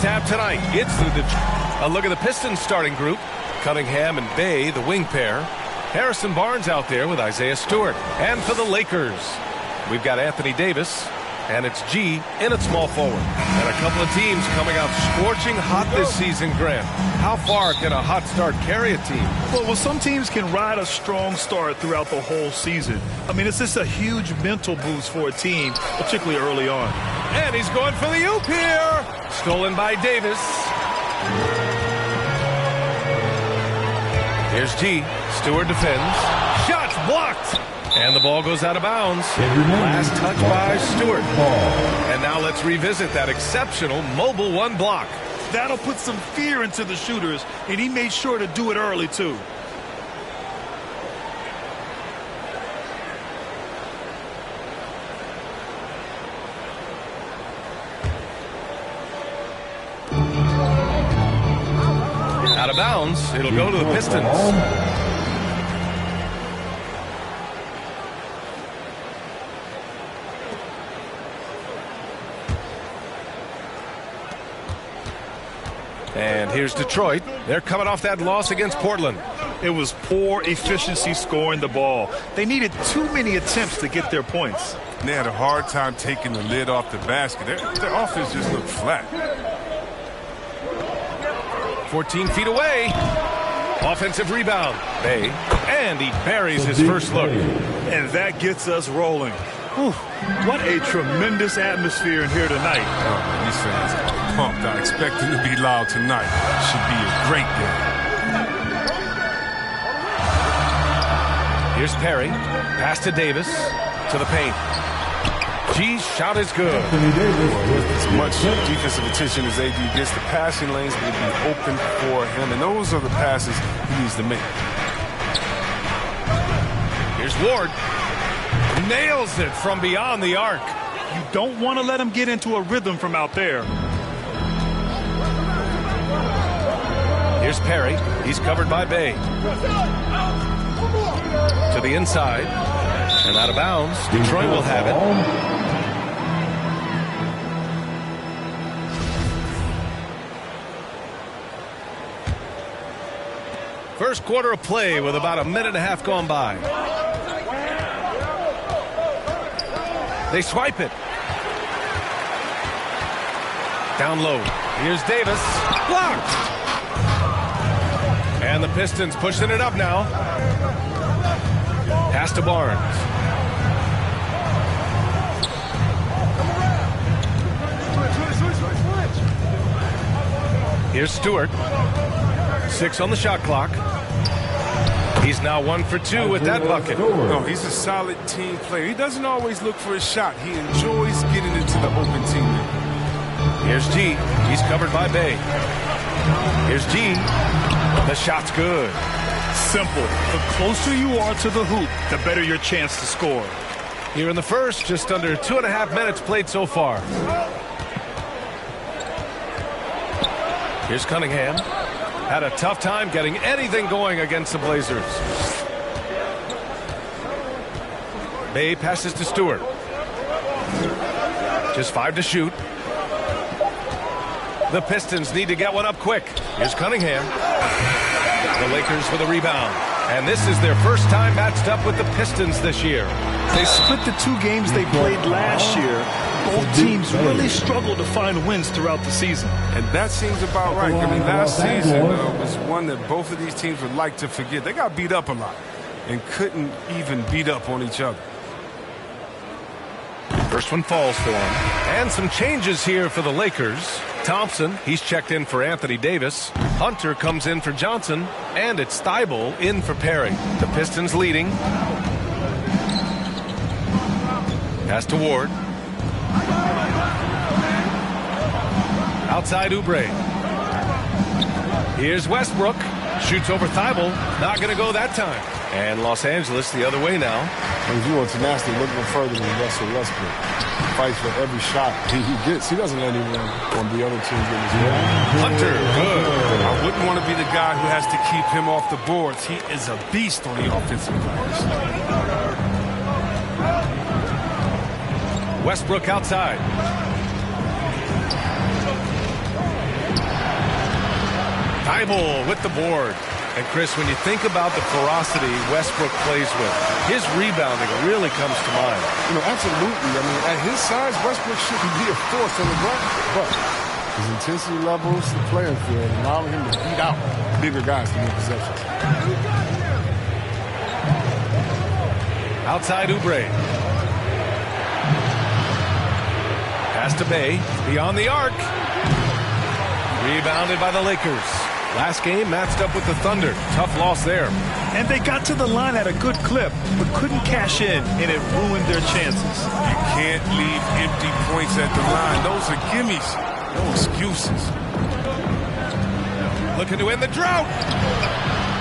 tap tonight. It's a look at the Pistons starting group. Cunningham and Bay, the wing pair. Harrison Barnes out there with Isaiah Stewart. And for the Lakers, we've got Anthony Davis, and it's G in at small forward. And a couple of teams coming out scorching hot this season, Grant. How far can a hot start carry a team? Well, some teams can ride a strong start throughout the whole season. I mean, it's just a huge mental boost for a team, particularly early on. And he's going for the oop here. Stolen by Davis. Here's G. Stewart defends. Shots blocked. And the ball goes out of bounds. Last touch by Stewart. And now let's revisit that exceptional mobile one block. That'll put some fear into the shooters, and he made sure to do it early, too. Out of bounds. It'll go to the Pistons. And here's Detroit. They're coming off that loss against Portland. It was poor efficiency scoring the ball. They needed too many attempts to get their points. They had a hard time taking the lid off the basket. Their offense just looked flat. 14 feet away. Offensive rebound. Bay. And he buries his first look. And that gets us rolling. Whew, what a tremendous atmosphere in here tonight. Oh, these fans are pumped. I expect them to be loud tonight. Should be a great game. Here's Perry. Pass to Davis. To the paint. G's shot is good. With as much defensive attention as AD gets, the passing lanes will be open for him. And those are the passes he needs to make. Here's Ward. Nails it from beyond the arc. You don't want to let him get into a rhythm from out there. Here's Perry. He's covered by Bay. To the inside. And out of bounds. Detroit will have it. First quarter of play with about a minute and a half gone by. They swipe it. Down low. Here's Davis. Blocked. And the Pistons pushing it up now. Pass to Barnes. Here's Stewart. 6 on the shot clock. He's now 1 for 2 with that bucket. No, he's a solid team player. He doesn't always look for a shot. He enjoys getting into the open teammate. Here's G. He's covered by Bay. Here's G. The shot's good. Simple. The closer you are to the hoop, the better your chance to score. Here in the first, just under 2.5 minutes played so far. Here's Cunningham. Had a tough time getting anything going against the Blazers. Bay passes to Stewart. Just 5 to shoot. The Pistons need to get one up quick. Here's Cunningham. The Lakers with a rebound. And this is their first time matched up with the Pistons this year. They split the 2 games they played last year. Both teams really struggled to find wins throughout the season. And that seems about right. I mean, last season was one that both of these teams would like to forget. They got beat up a lot and couldn't even beat up on each other. First one falls for him. And some changes here for the Lakers. Thompson, he's checked in for Anthony Davis. Hunter comes in for Johnson. And it's Thibault in for Perry. The Pistons leading. Pass to Ward. Outside Oubre. Here's Westbrook. Shoots over Thibault. Not going to go that time. And Los Angeles the other way now. And you want tenacity, look no further than Russell Westbrook. Fights for every shot he gets. He doesn't let anyone on the other team get his way. Hunter, good. I wouldn't want to be the guy who has to keep him off the boards. He is a beast on the offensive glass. Westbrook outside. Thibault with the board. And, Chris, when you think about the ferocity Westbrook plays with, his rebounding really comes to mind. You know, absolutely. I mean, at his size, Westbrook shouldn't be a force on the ground. But his intensity levels, the playing field, allowing him to beat out bigger guys to get possessions. Outside Oubre. Pass to Bay. Beyond the arc. Rebounded by the Lakers. Last game matched up with the Thunder. Tough loss there. And they got to the line at a good clip, but couldn't cash in, and it ruined their chances. You can't leave empty points at the line. Those are gimmies. No excuses. Looking to end the drought.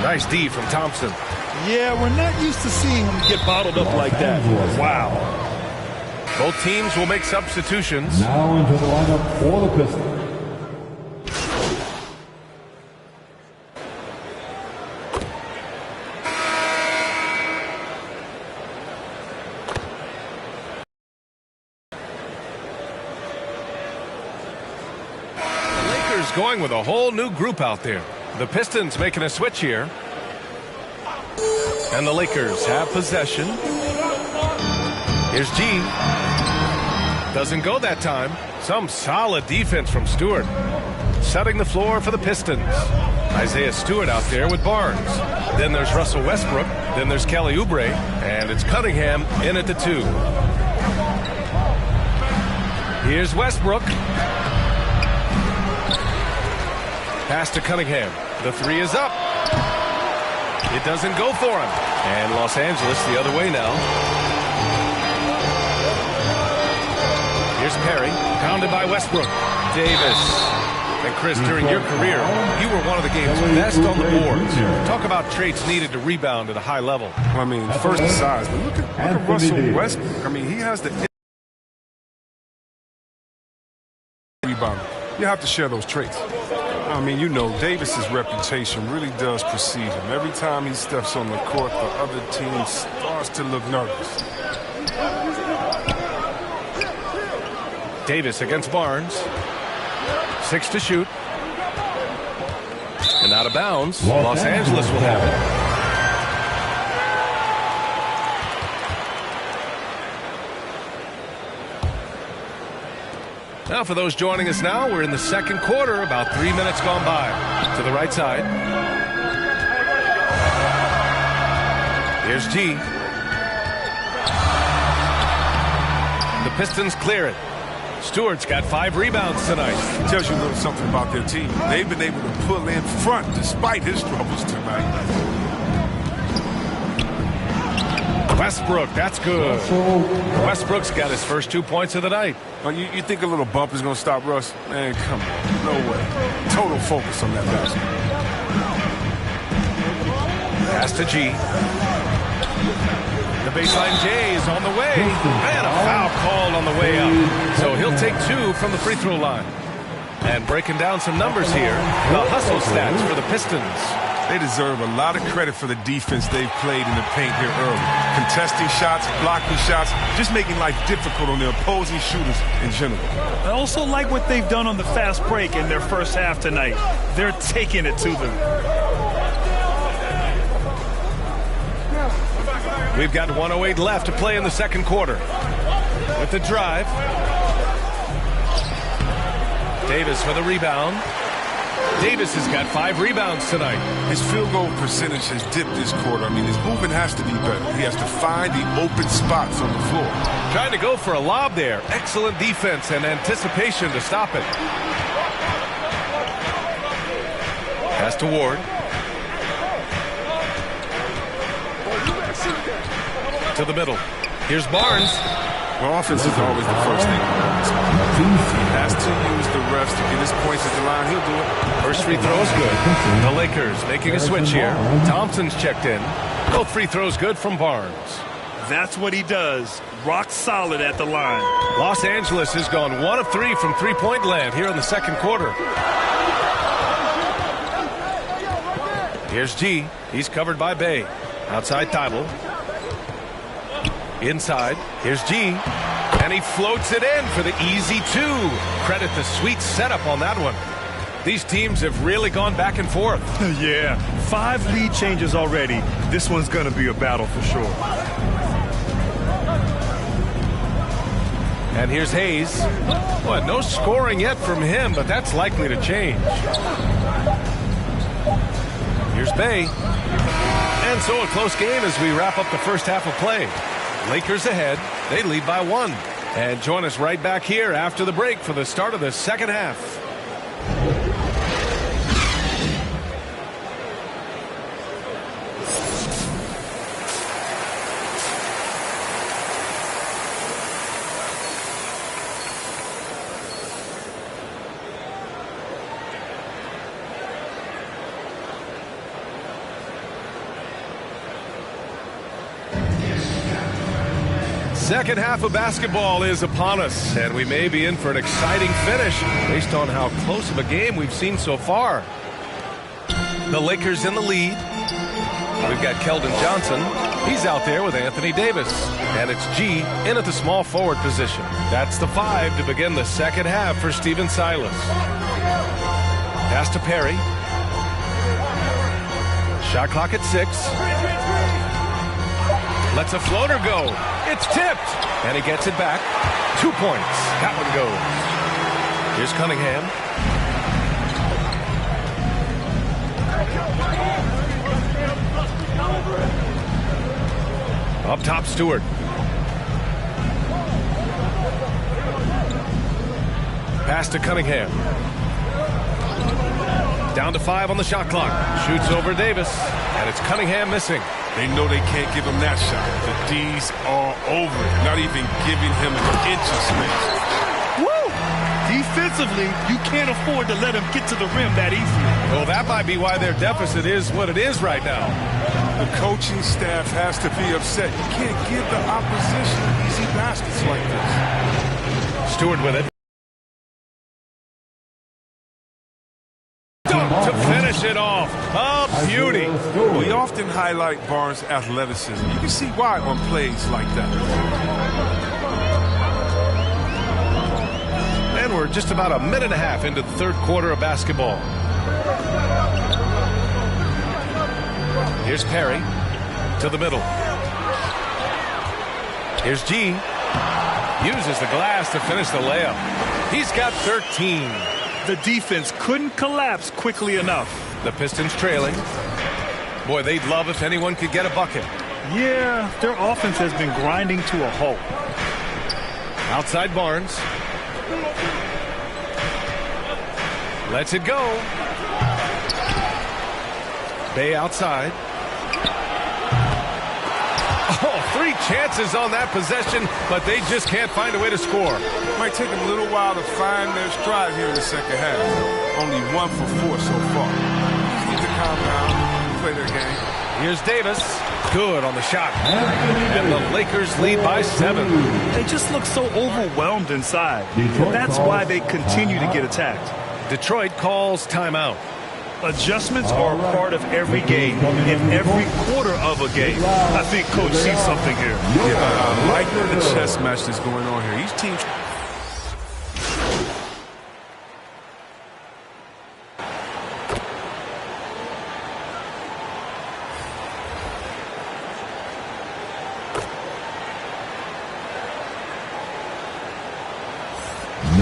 Nice D from Thompson. Yeah, we're not used to seeing him get bottled up like that. Wow. Both teams will make substitutions. Now into the lineup for the Pistons. Going with a whole new group out there. The Pistons making a switch here. And the Lakers have possession. Here's G. Doesn't go that time. Some solid defense from Stewart. Setting the floor for the Pistons. Isaiah Stewart out there with Barnes. Then there's Russell Westbrook. Then there's Kelly Oubre. And it's Cunningham in at the 2. Here's Westbrook. Pass to Cunningham. The 3 is up. It doesn't go for him. And Los Angeles the other way now. Here's Perry. Pounded by Westbrook. Davis. And Chris, during your career, you were one of the game's best on the boards. Talk about traits needed to rebound at a high level. Well, I mean, first the size, but look at Russell Westbrook. I mean, he has the rebound. You have to share those traits. I mean, you know, Davis's reputation really does precede him. Every time he steps on the court, the other team starts to look nervous. Davis against Barnes. 6 to shoot. And out of bounds. Los Angeles will have it. Now, for those joining us now, we're in the second quarter, about 3 minutes gone by. To the right side. Here's G. The Pistons clear it. Stewart's got 5 rebounds tonight. Tells you a little something about their team. They've been able to pull in front despite his troubles tonight. Westbrook, that's good. Westbrook's got his first 2 points of the night. Oh, you think a little bump is going to stop Russ? Man, come on. No way. Total focus on that basket. Pass to G. The baseline J is on the way. And a foul called on the way out. So he'll take 2 from the free throw line. And breaking down some numbers here, the hustle stats for the Pistons. They deserve a lot of credit for the defense they've played in the paint here early. Contesting shots, blocking shots, just making life difficult on the opposing shooters in general. I also like what they've done on the fast break in their first half tonight. They're taking it to them. We've got 1:08 left to play in the second quarter. With the drive. Davis for the rebound. Davis has got 5 rebounds tonight. His field goal percentage has dipped this quarter. I mean, his movement has to be better. He has to find the open spots on the floor. Trying to go for a lob there. Excellent defense and anticipation to stop it. Pass to Ward. To the middle. Here's Barnes. Well, offense is always the first thing. He has to use the refs to get his points at the line. He'll do it. First free throw is good. The Lakers making a switch here. Thompson's checked in. Both free throws good from Barnes. That's what he does. Rock solid at the line. Los Angeles has gone 1 of 3 from three-point land here in the second quarter. Here's G. He's covered by Bay. Outside Thibault. Inside. Here's G. And he floats it in for the easy 2. Credit the sweet setup on that one. These teams have really gone back and forth. Yeah, 5 lead changes already. This one's going to be a battle for sure. And here's Hayes. Well, no scoring yet from him, but that's likely to change. Here's Bay. And so a close game as we wrap up the first half of play. Lakers ahead. They lead by 1. And join us right back here after the break for the start of the second half. Second half of basketball is upon us, and we may be in for an exciting finish based on how close of a game we've seen so far. The Lakers in the lead. We've got Keldon Johnson. He's out there with Anthony Davis. And it's G in at the small forward position. That's the 5 to begin the second half for Stephen Silas. Pass to Perry. Shot clock at 6. Lets a floater go. It's tipped. And he gets it back. 2 points. That one goes. Here's Cunningham. Up top, Stewart. Pass to Cunningham. Down to 5 on the shot clock. Shoots over Davis. And it's Cunningham missing. They know they can't give him that shot. The D's are over it, not even giving him an inch of space. Woo! Defensively, you can't afford to let him get to the rim that easily. Well, that might be why their deficit is what it is right now. The coaching staff has to be upset. You can't give the opposition easy baskets like this. Stewart with it. To finish it off. A beauty. We often highlight Barnes' athleticism. You can see why on plays like that. And we're just about a minute and a half into the third quarter of basketball. Here's Perry to the middle. Here's G. Uses the glass to finish the layup. He's got 13. The defense couldn't collapse quickly enough. The Pistons trailing. Boy, they'd love if anyone could get a bucket. Yeah, their offense has been grinding to a halt. Outside Barnes. Lets it go. Bay outside. Oh, 3 chances on that possession, but they just can't find a way to score. Might take them a little while to find their stride here in the second half. Only 1 for 4 so far. Just need to calm down, play their game. Here's Davis. Good on the shot. And the Lakers lead by 7. They just look so overwhelmed inside. That's why they continue to get attacked. Detroit calls timeout. Adjustments are a part of every game, in every quarter of a game. I think Coach sees something here. Yeah, I like the chess match that's going on here. Each team...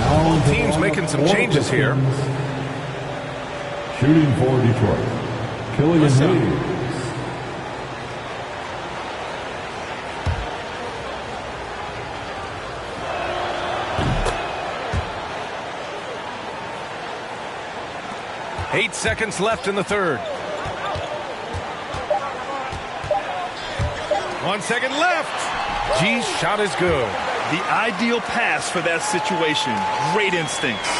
Both teams making some changes here. Shooting for Detroit, Killian Hayes. Eight seconds left in the third. 1 second left. G's shot is good. The ideal pass for that situation. Great instincts.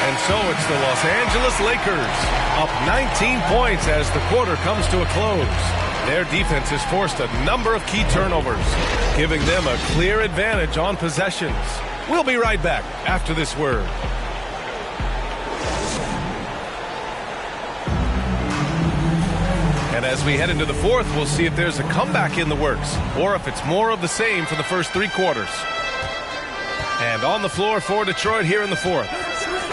And so it's the Los Angeles Lakers up 19 points as the quarter comes to a close. Their defense has forced a number of key turnovers, giving them a clear advantage on possessions. We'll be right back after this word. And as we head into the fourth, we'll see if there's a comeback in the works or if it's more of the same for the first 3 quarters. And on the floor for Detroit here in the fourth.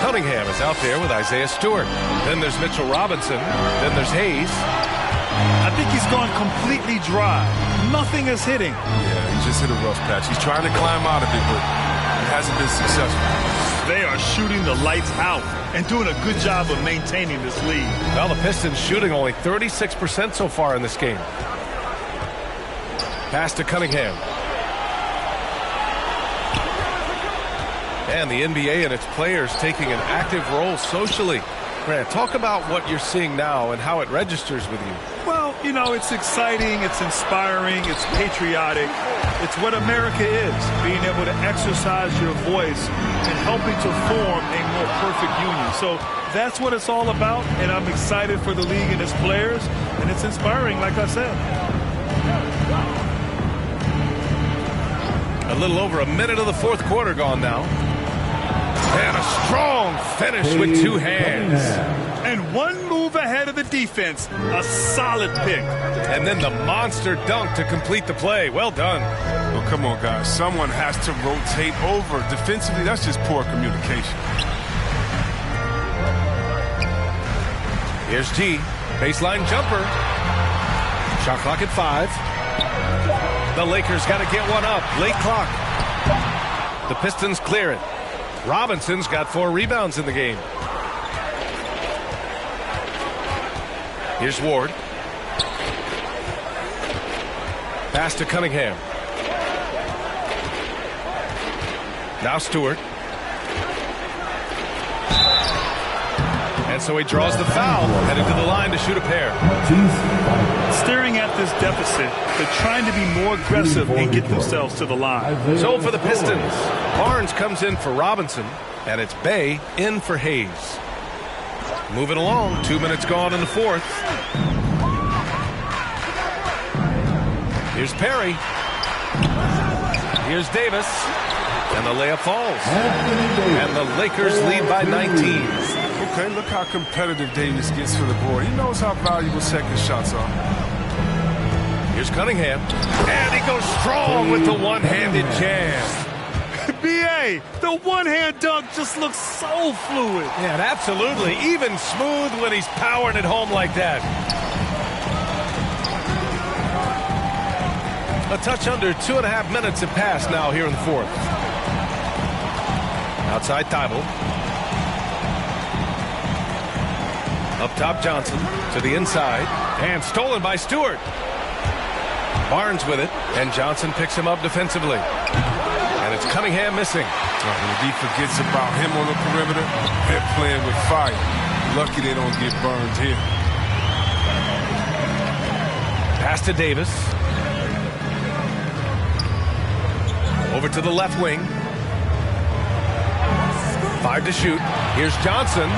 Cunningham is out there with Isaiah Stewart. Then there's Mitchell Robinson. Then there's Hayes. I think he's gone completely dry. Nothing is hitting. Yeah, he just hit a rough patch. He's trying to climb out of it, but it hasn't been successful. They are shooting the lights out and doing a good job of maintaining this lead. Well, the Pistons shooting only 36% so far in this game. Pass to Cunningham. And the NBA and its players taking an active role socially. Grant, talk about what you're seeing now and how it registers with you. Well, you know, it's exciting, it's inspiring, it's patriotic. It's what America is, being able to exercise your voice and helping to form a more perfect union. So that's what it's all about, and I'm excited for the league and its players, and it's inspiring, like I said. A little over a minute of the fourth quarter gone now. And a strong finish with two hands. And one move ahead of the defense. A solid pick. And then the monster dunk to complete the play. Well done. Well, come on, guys. Someone has to rotate over. Defensively, that's just poor communication. Here's G. Baseline jumper. Shot clock at 5. The Lakers got to get one up. Late clock. The Pistons clear it. Robinson's got 4 rebounds in the game. Here's Ward. Pass to Cunningham. Now Stewart. And so he draws the foul, headed to the line to shoot a pair. Staring at this deficit, they're trying to be more aggressive and get themselves to the line. So for the Pistons, Barnes comes in for Robinson, and it's Bay in for Hayes. Moving along, 2 minutes gone in the fourth. Here's Perry. Here's Davis. And the layup falls. And the Lakers lead by 19. Okay, look how competitive Davis gets for the board. He knows how valuable second shots are. Here's Cunningham. And he goes strong with the one-handed jam. B.A., the one-hand dunk just looks so fluid. Yeah, and absolutely. Even smooth when he's powering it home like that. A touch under 2.5 minutes have passed now here in the fourth. Outside Thibault. Up top Johnson to the inside. And stolen by Stewart. Barnes with it. And Johnson picks him up defensively. And it's Cunningham missing. When the D forgets about him on the perimeter, they're playing with fire. Lucky they don't get burned here. Pass to Davis. Over to the left wing. 5 to shoot. Here's Johnson.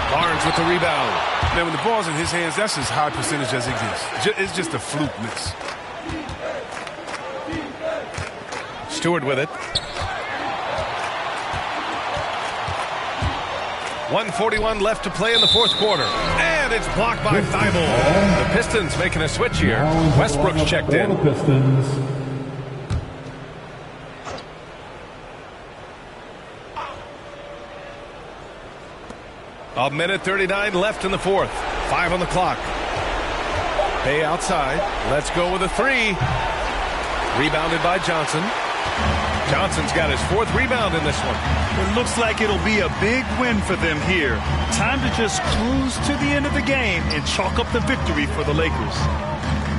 Barnes with the rebound. Man, when the ball's in his hands, that's as high percentage as it gets. It's just a fluke miss. Stewart with it. 1:41 left to play in the fourth quarter. And it's blocked by Thibault. The Pistons making a switch here. Westbrook's checked in. A minute 39 left in the fourth. 5 on the clock. Bay outside. Let's go with a 3. Rebounded by Johnson. Johnson's got his 4th rebound in this one. It looks like it'll be a big win for them here. Time to just cruise to the end of the game and chalk up the victory for the Lakers.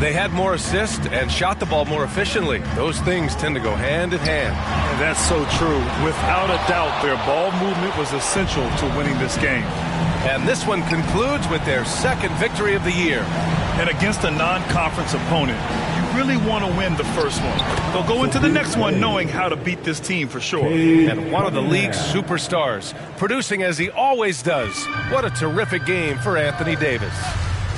They had more assists and shot the ball more efficiently. Those things tend to go hand in hand. And that's so true. Without a doubt, their ball movement was essential to winning this game. And this one concludes with their 2nd victory of the year. And against a non-conference opponent, you really want to win the first one. They'll go into the next one knowing how to beat this team for sure. And one of the league's superstars, producing as he always does. What a terrific game for Anthony Davis.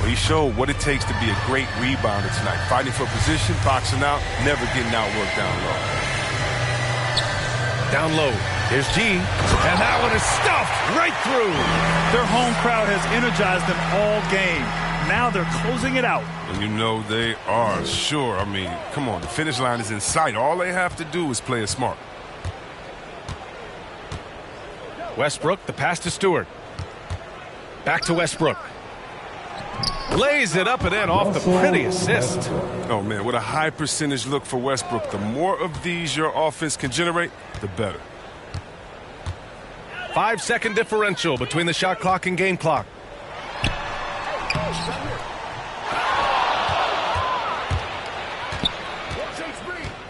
Well, he showed what it takes to be a great rebounder tonight. Fighting for position, boxing out, never getting outworked down low. Down low. Here's G. And that one is stuffed right through. Their home crowd has energized them all game. Now they're closing it out. And you know they are, sure. I mean, come on, the finish line is in sight. All they have to do is play it smart. Westbrook, the pass to Stewart. Back to Westbrook. Lays it up and in off the pretty assist. Oh, man, with a high percentage look for Westbrook, the more of these your offense can generate, the better. 5-second differential between the shot clock and game clock.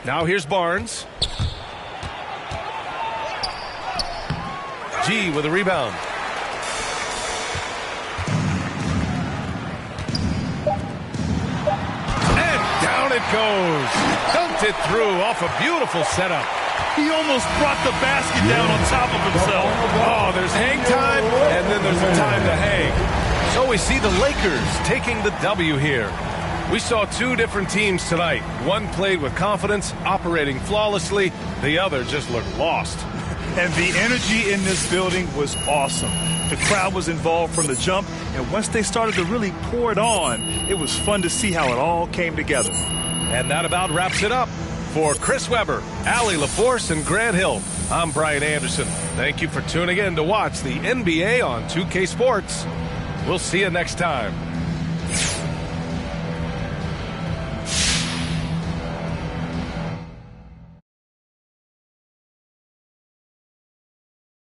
Now here's Barnes. G with a rebound. And down it goes. Dunked it through off a beautiful setup. He almost brought the basket down on top of himself. Oh, there's hang time, and then there's the time to hang. So we see the Lakers taking the W here. We saw two different teams tonight. One played with confidence, operating flawlessly. The other just looked lost. And the energy in this building was awesome. The crowd was involved from the jump, and once they started to really pour it on, it was fun to see how it all came together. And that about wraps it up. For Chris Webber, Allie LaForce, and Grant Hill, I'm Brian Anderson. Thank you for tuning in to watch the NBA on 2K Sports. We'll see you next time.